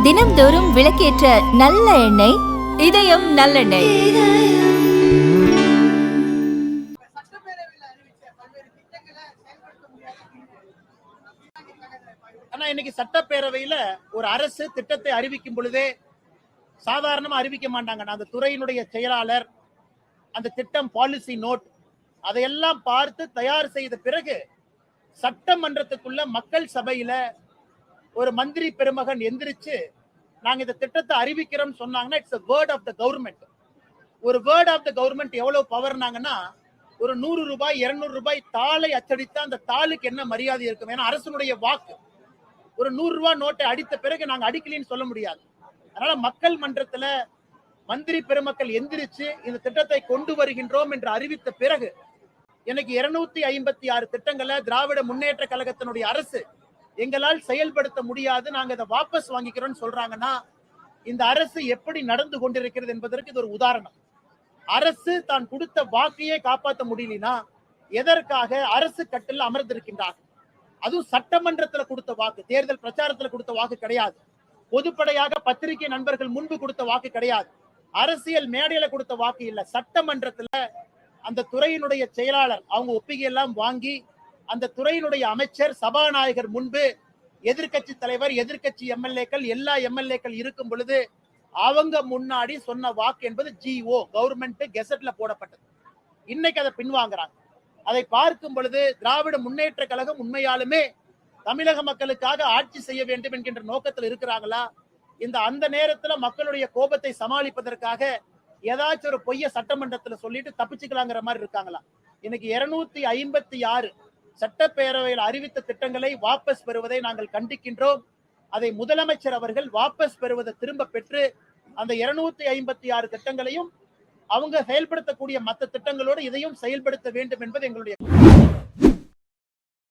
தினம்தோறும் விளக்கேற்ற நல்ல எண்ணெய் இதயம் நல்லெண்ணெய். ஆனா இன்னைக்கு சட்டப்பேரவையில ஒரு அரசு திட்டத்தை அறிவிக்கும் பொழுதே சாதாரணமா அறிவிக்க மாட்டாங்க. அந்த துறையினுடைய செயலாளர் அந்த திட்டம் பாலிசி நோட் அதையெல்லாம் பார்த்து தயார் செய்த பிறகு சட்டமன்றத்துக்குள்ள மக்கள் சபையில ஒரு மந்திரி பெருமகன் எந்திரிச்சு நாங்க இந்த திட்டத்தை அறிவிக்கிறோம் சொன்னாங்கன்னா it's a word of the government. ஒரு வேர்ட் ஆஃப் த கவர்மெண்ட் எவ்வளவு பவர்னாங்கன்னா ஒரு 100 ரூபாய் 200 ரூபாய் தாளை அச்சடித்தா அந்த தாளுக்கு என்ன மரியாதை இருக்கும்? ஏன்னா அரசனுடைய வாக்கு. ஒரு 100 ரூபாய் நோட்டை அடித்த பிறகு நாங்க அடிக்கலின்னு சொல்ல முடியாது. அதனால மக்கள் மன்றத்துல மந்திரி பெருமக்கள் எந்திரிச்சு இந்த திட்டத்தை கொண்டு வருகின்றோம் என்று அறிவித்த பிறகு எனக்கு 256 திட்டங்களை திராவிட முன்னேற்ற கழகத்தினுடைய அரசு எங்களால் செயல்படுத்த முடியாது, நாங்க இதை வாபஸ் வாங்கிக்கிறோம்னு சொல்றாங்கன்னா இந்த அரசு எப்படி நடந்து கொண்டிருக்கிறது என்பதற்கு இது ஒரு உதாரணம். அரசு தான் கொடுத்த வாக்கையே காப்பாற்ற முடியலனா எதற்காக அரசு கட்டில் அமர்ந்திருக்கின்றார்? அதுவும் சட்டமன்றத்துல கொடுத்த வாக்கு, தேர்தல் பிரச்சாரத்துல கொடுத்த வாக்கு கிடையாது. பொதுப்படையாக பத்திரிகை நண்பர்கள் முன்பு கொடுத்த வாக்கு கிடையாது. அரசியல் மேடையில கொடுத்த வாக்கு இல்ல. சட்டமன்றத்துல அந்த துறையினுடைய செயலாளர் அவங்க ஒப்பிகை எல்லாம் வாங்கி அந்த துறையினுடைய அமைச்சர் சபாநாயகர் முன்பு எதிர்கட்சி தலைவர் எதிர்கட்சி எம்எல்ஏக்கள் எல்லா எம்எல்ஏக்கள் இருக்கும் பொழுது அவங்க முன்னாடி சொன்ன வாக்கு என்பது ஜிஓ கவர்மெண்ட் கெசட்ல போடப்பட்டது. இன்னைக்கு அதை பின்வாங்குறாங்க. அதை பார்க்கும் பொழுது திராவிட முன்னேற்ற கழகம் உண்மையாலுமே தமிழக மக்களுக்காக ஆட்சி செய்ய வேண்டும் என்கின்ற நோக்கத்தில் இருக்கிறாங்களா? அந்த நேரத்துல மக்களுடைய கோபத்தை சமாளிப்பதற்காக ஏதாச்சும் ஒரு பொய்ய சட்டமன்றத்துல சொல்லிட்டு தப்பிச்சுக்கலாங்கிற மாதிரி இருக்காங்களா? இன்னைக்கு 256 சட்டப்பேரவையில் அறிவித்த திட்டங்களை வாபஸ் பெறுவதை நாங்கள் கண்டிக்கின்றோம். அதை முதலமைச்சர் அவர்கள் வாபஸ் பெறுவதை திரும்ப பெற்று அந்த 256 திட்டங்களையும் அவங்க செயல்படுத்தக்கூடிய மற்ற திட்டங்களோடு இதையும் செயல்படுத்த வேண்டும் என்பது எங்களுடைய